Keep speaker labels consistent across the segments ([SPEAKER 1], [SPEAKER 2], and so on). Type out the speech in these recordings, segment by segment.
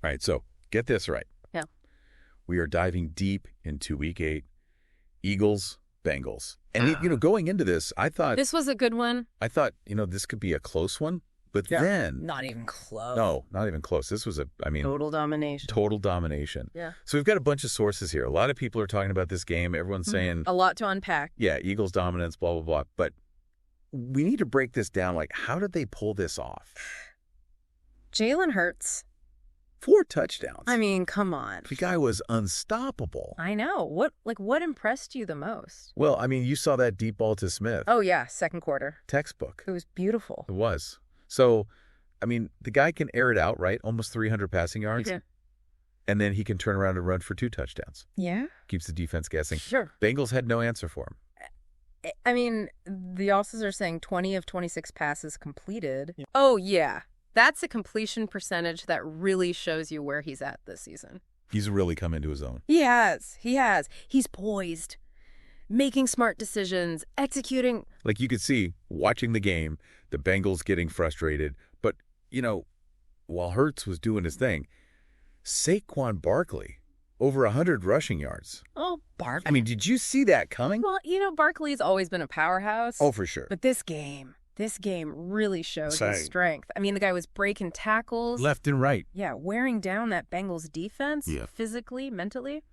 [SPEAKER 1] All right, so get this right.
[SPEAKER 2] Yeah.
[SPEAKER 1] We are diving deep into Week 8, Eagles, Bengals. And, going into this, I thought...
[SPEAKER 2] This was a good one.
[SPEAKER 1] I thought, this could be a close one. But then...
[SPEAKER 2] Not even close.
[SPEAKER 1] No, not even close. This was
[SPEAKER 2] total domination.
[SPEAKER 1] Total domination.
[SPEAKER 2] Yeah.
[SPEAKER 1] So we've got a bunch of sources here. A lot of people are talking about this game. Everyone's saying...
[SPEAKER 2] A lot to unpack.
[SPEAKER 1] Yeah, Eagles dominance, blah, blah, blah. But we need to break this down. Like, how did they pull this off?
[SPEAKER 2] Jalen Hurts.
[SPEAKER 1] 4 touchdowns.
[SPEAKER 2] I mean, come on.
[SPEAKER 1] The guy was unstoppable.
[SPEAKER 2] I know. What impressed you the most?
[SPEAKER 1] Well, you saw that deep ball to Smith.
[SPEAKER 2] Oh, yeah. Second quarter.
[SPEAKER 1] Textbook.
[SPEAKER 2] It was beautiful.
[SPEAKER 1] It was. So, the guy can air it out, right? Almost 300 passing yards.
[SPEAKER 2] Yeah.
[SPEAKER 1] And then he can turn around and run for 2 touchdowns.
[SPEAKER 2] Yeah.
[SPEAKER 1] Keeps the defense guessing.
[SPEAKER 2] Sure.
[SPEAKER 1] Bengals had no answer for him.
[SPEAKER 2] The Osses are saying 20 of 26 passes completed. Yeah. Oh, yeah. That's a completion percentage that really shows you where he's at this season.
[SPEAKER 1] He's really come into his own.
[SPEAKER 2] He has. He's poised, making smart decisions, executing.
[SPEAKER 1] Like you could see, watching the game, the Bengals getting frustrated. But, while Hurts was doing his thing, Saquon Barkley, over 100 rushing yards.
[SPEAKER 2] Oh, Barkley.
[SPEAKER 1] Did you see that coming?
[SPEAKER 2] Well, Barkley's always been a powerhouse.
[SPEAKER 1] Oh, for sure.
[SPEAKER 2] But this game really showed his strength. The guy was breaking tackles.
[SPEAKER 1] Left and right.
[SPEAKER 2] Yeah, wearing down that Bengals defense physically, mentally.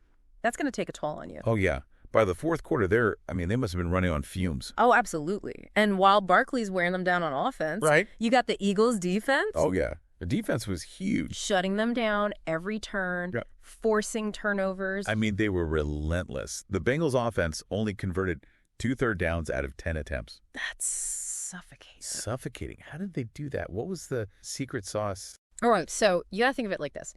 [SPEAKER 2] That's going to take a toll on you.
[SPEAKER 1] Oh, yeah. By the fourth quarter, they must have been running on fumes.
[SPEAKER 2] Oh, absolutely. And while Barkley's wearing them down on offense,
[SPEAKER 1] right?
[SPEAKER 2] You got the Eagles defense.
[SPEAKER 1] Oh, yeah. The defense was huge.
[SPEAKER 2] Shutting them down every turn, forcing turnovers.
[SPEAKER 1] They were relentless. The Bengals offense only converted 2 third downs out of 10 attempts.
[SPEAKER 2] That's
[SPEAKER 1] suffocating. How did they do that? What was the secret sauce?
[SPEAKER 2] All right, so you gotta think of it like this.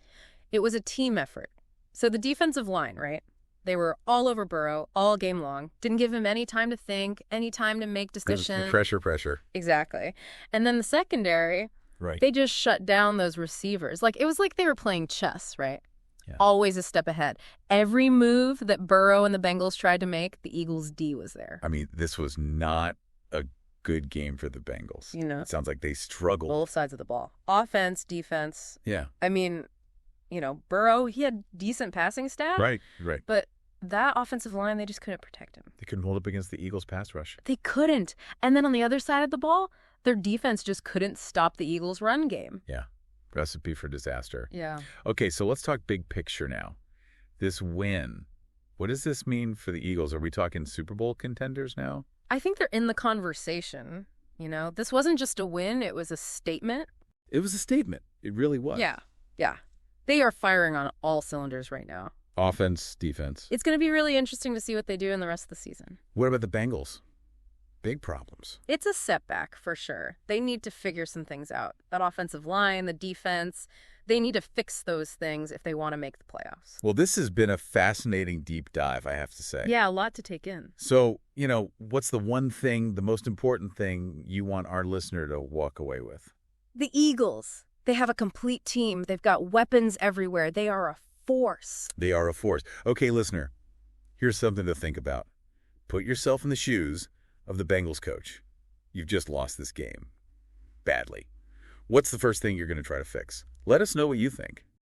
[SPEAKER 2] It was a team effort. So the defensive line, right? They were all over Burrow all game long. Didn't give him any time to think, any time to make decisions.
[SPEAKER 1] Pressure.
[SPEAKER 2] Exactly. And then the secondary,
[SPEAKER 1] right?
[SPEAKER 2] They just shut down those receivers. It was like they were playing chess, right? Yeah. Always a step ahead. Every move that Burrow and the Bengals tried to make, the Eagles' D was there.
[SPEAKER 1] This was not a good game for the Bengals. It sounds like they struggled.
[SPEAKER 2] Both sides of the ball. Offense, defense.
[SPEAKER 1] Yeah.
[SPEAKER 2] Burrow, he had decent passing stats.
[SPEAKER 1] Right.
[SPEAKER 2] But that offensive line, they just couldn't protect him.
[SPEAKER 1] They couldn't hold up against the Eagles' pass rush.
[SPEAKER 2] They couldn't. And then on the other side of the ball, their defense just couldn't stop the Eagles' run game.
[SPEAKER 1] Yeah. Recipe for disaster.
[SPEAKER 2] Yeah.
[SPEAKER 1] Okay, so let's talk big picture now. This win, what does this mean for the Eagles? Are we talking Super Bowl contenders now?
[SPEAKER 2] I think they're in the conversation. This wasn't just a win. It was a statement.
[SPEAKER 1] It was a statement. It really was.
[SPEAKER 2] Yeah. They are firing on all cylinders right now.
[SPEAKER 1] Offense, defense.
[SPEAKER 2] It's going to be really interesting to see what they do in the rest of the season.
[SPEAKER 1] What about the Bengals? Big problems.
[SPEAKER 2] It's a setback for sure. They need to figure some things out. That offensive line, the defense, they need to fix those things if they want to make the playoffs.
[SPEAKER 1] Well, this has been a fascinating deep dive, I have to say.
[SPEAKER 2] Yeah, a lot to take in.
[SPEAKER 1] So, what's the one thing, the most important thing you want our listener to walk away with?
[SPEAKER 2] The Eagles. They have a complete team. They've got weapons everywhere. They are a force.
[SPEAKER 1] They are a force. Okay, listener, here's something to think about. Put yourself in the shoes of the Bengals coach. You've just lost this game. Badly. What's the first thing you're going to try to fix? Let us know what you think.